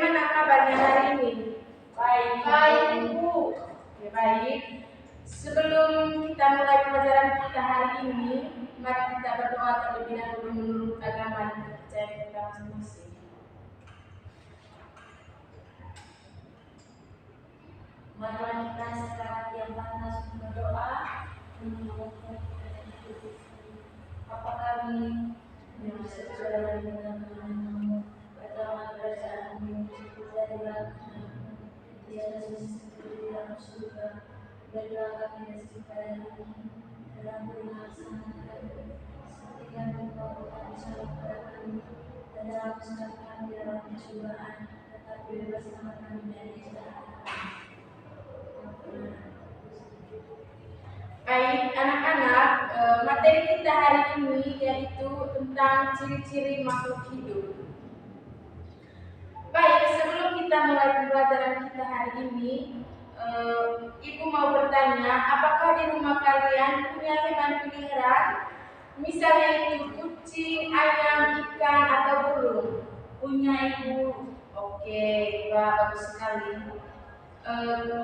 bagaimana kabarnya hari ini? Baik. Baik, Ibu. Ya, baik. Sebelum kita mulai pelajaran kita hari ini, mari kita berdoa terlebih dahulu menurut agama dan kepercayaan kita masing-masing. Marilah kita sekarang yang panas berdoa Bapa kami yang sesuai dengan nama-Mu, pertama kerajaanmu jadilah di dalam surga, berilah kami rezeki pada hari ini, dan melaksanakan seperti yang Engkau salah pada kami, dan jangan masukkan kami dalam pencobaan, tetapi bebaskanlah kami dari jahat. Baik, anak-anak, materi kita hari ini yaitu tentang ciri-ciri makhluk hidup. Baik, sebelum kita mulai pembelajaran kita hari ini, Ibu mau bertanya, apakah di rumah kalian punya hewan peliharaan? Misalnya itu kucing, ayam, ikan, atau burung? Punya Ibu. Oke, bagus sekali.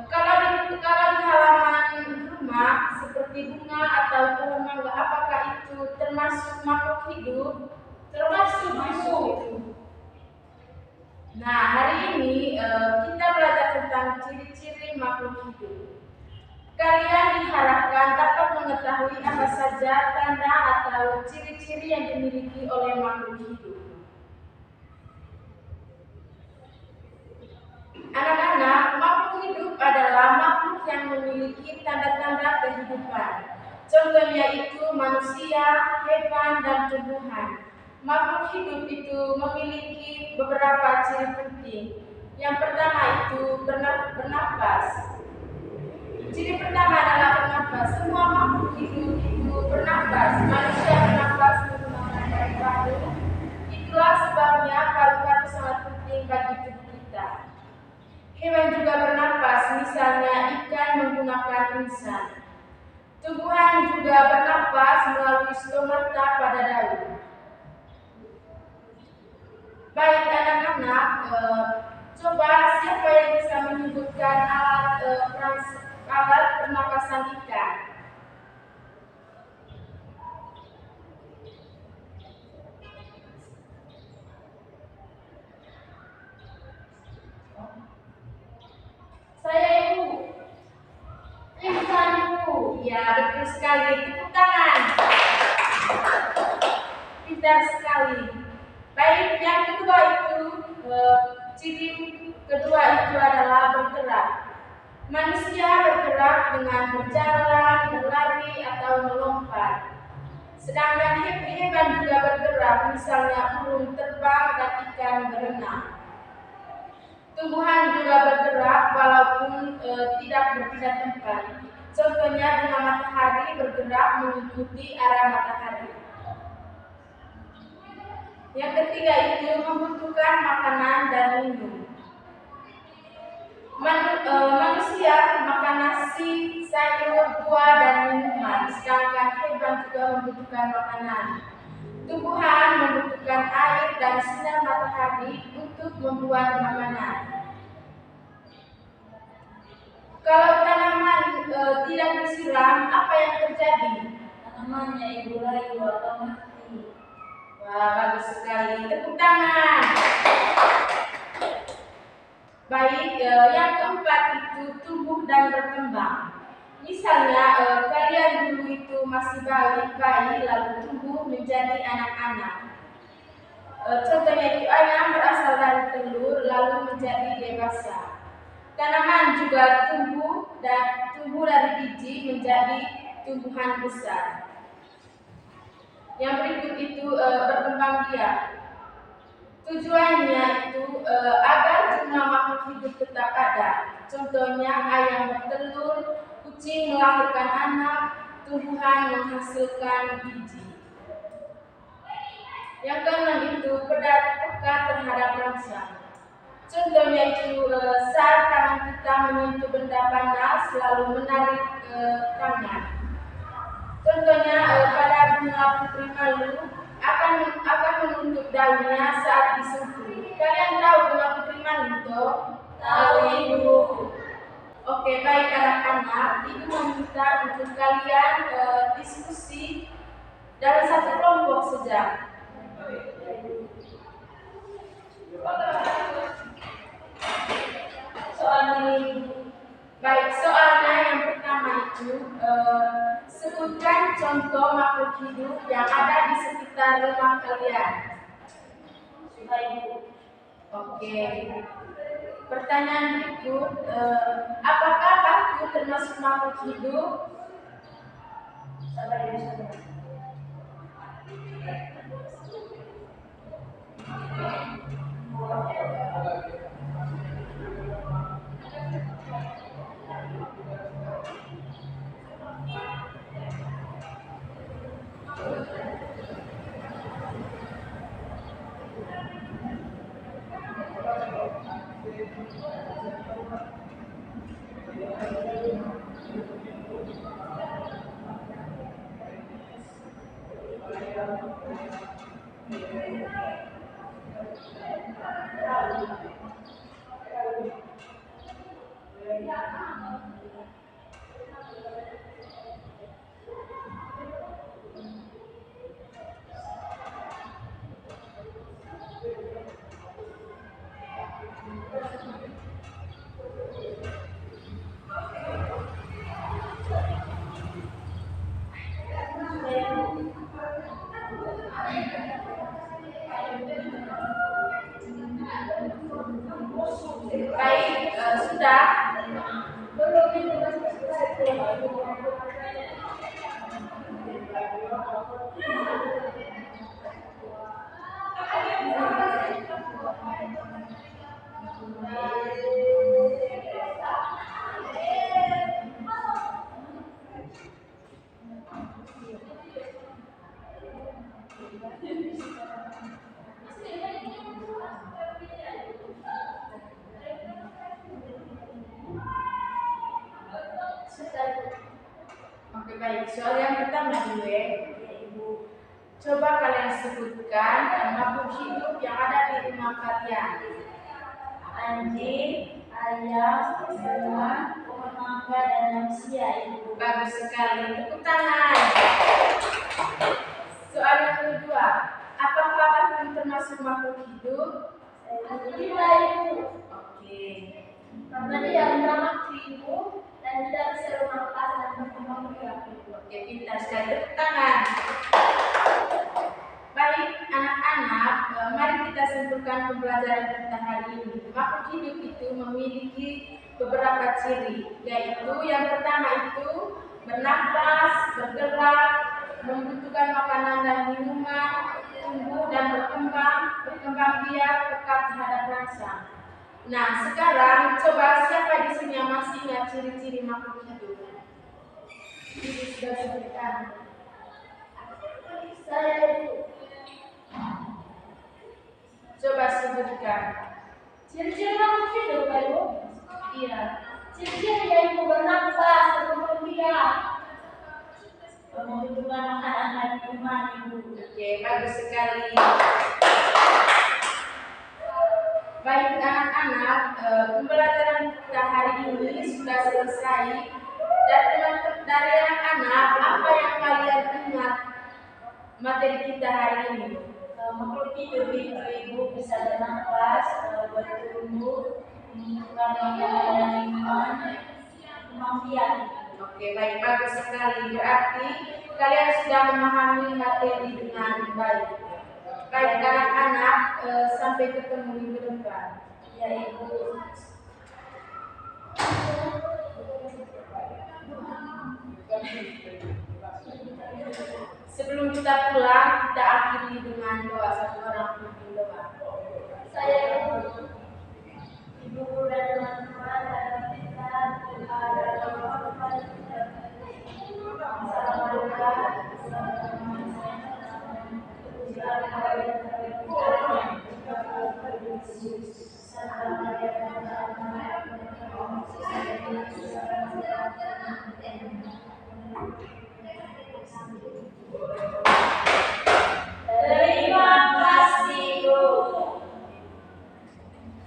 Kalau di halaman rumah seperti bunga atau pohon mangga, apakah itu termasuk makhluk hidup? Termasuk. Nah, hari ini kita belajar tentang ciri-ciri makhluk hidup. Kalian diharapkan dapat mengetahui apa saja tanda atau ciri-ciri yang dimiliki oleh makhluk hidup. Anak-anak, makhluk hidup adalah makhluk yang memiliki tanda-tanda kehidupan. Contohnya itu manusia, hewan, dan tumbuhan. Makhluk hidup itu memiliki beberapa ciri penting. Yang pertama itu bernapas. Ciri pertama adalah bernapas. Semua makhluk hidup itu bernapas. Manusia bernapas menggunakan paru-paru. Itulah sebabnya paru-paru sangat penting bagi tubuh kita. Hewan juga bernapas, misalnya ikan menggunakan insan. Tumbuhan juga bernapas melalui stomata pada daun. Baik anak-anak, coba siapa yang bisa menyebutkan alat pernapasan ikan? Saya Ibu. Insan, Ibu. Ya, betul sekali. Tepuk tangan. Pintar sekali. Baik, yang kedua itu ciri kedua itu adalah bergerak. Manusia bergerak dengan berjalan, berlari, atau melompat. Sedangkan hewan juga bergerak, misalnya burung terbang dan ikan berenang. Tumbuhan juga bergerak walaupun tidak berpindah tempat. Contohnya bunga matahari bergerak mengikuti arah matahari. Yang ketiga itu membutuhkan makanan dan minum. Manusia makan nasi, sayur, buah, dan minuman, sedangkan hewan juga membutuhkan makanan. Tumbuhan membutuhkan air dan sinar matahari untuk membuat makanan. Kalau tanaman tidak disiram, apa yang terjadi? Tanamannya Ibu layu atau mati. Wah, bagus sekali. Tepuk tangan. Baik, yang keempat itu tumbuh dan berkembang. Misalnya, kalian dulu itu masih bayi lalu tumbuh menjadi anak-anak. Contohnya itu ayam berasal dari telur lalu menjadi dewasa. Tanaman juga tumbuh dari biji menjadi tumbuhan besar. Yang berikut itu berkembang biak. Tujuannya itu agar jumlah makhluk hidup tetap ada. Contohnya ayam bertelur, kucing melahirkan anak, tumbuhan menghasilkan biji. Yang keenam itu peka terhadap rangsang. Contohnya itu saat tangan kita menyentuh benda panas lalu menarik tangan. Contohnya pada bunga putri malu akan menutup daunnya saat disentuh. Kalian tahu bunga putri malu Minto? Tahu, Ibu. Oke, baik anak-anak, Ibu meminta untuk kalian diskusi dalam satu kelompok saja. Soalnya, Ibu. Baik, soalnya yang pertama itu sebutkan contoh makhluk hidup yang ada di sekitar rumah kalian. Sudah, Ibu. Oke. Pertanyaan berikut, apakah batu termasuk makhluk hidup? Sabar, Ibu, sabar. Baik, sudah. Belum, Ibu, masih selesai. Oke, baik. Soal yang pertama dulu ya. Coba kalian sebutkan makhluk hidup yang ada di rumah kalian. Anjing, ayam, hewan, pohon mangga, dan manusia, Ibu. Bagus sekali. Tepuk tangan. Soal yang kedua, apakah batu termasuk makhluk hidup? Tidak, Ibu. Oke. Karena dia bernama Ibu dan tidak bisa bernapas dan berkembang biak. Oke, pintar sekali. Tepuk tangan. Baik, anak-anak, mari kita simpulkan pembelajaran kita hari ini. Makhluk hidup itu memiliki beberapa ciri, yaitu yang pertama itu bernapas, bergerak, membutuhkan makanan dan minuman, tumbuh dan berkembang biak, peka terhadap rangsang. Nah, sekarang coba siapa di sini yang masih ingat ciri-ciri makhluk hidup? Ibu sudah sebutkan. Saya, Ibu. Coba sebutkan. Ciri-ciri makhluk hidup, Ibu. Iya. Ciri-cirinya, Ibu, bernapas, berkembang biak, membutuhkan makanan dan minuman, Ibu. Oke, bagus sekali. Baik anak-anak, pembelajaran kita hari ini sudah selesai. Dan teman-teman dari anak-anak, apa yang kalian ingat materi kita hari ini? Makhluk hidup itu, Ibu, bisa bernapas, bertumbuh, membutuhkan makanan dan minuman, berkembang biak. Oke, baik, bagus sekali. Berarti kalian sudah memahami materi dengan baik. Baik anak-anak, sampai ketemu minggu depan. Ya, Ibu. Sebelum kita pulang, kita akhiri dengan doa. Satu orang pimpin doa. Saya, Ibu, guru dan teman-teman, dan kita berdoa dalam Assalamualaikum.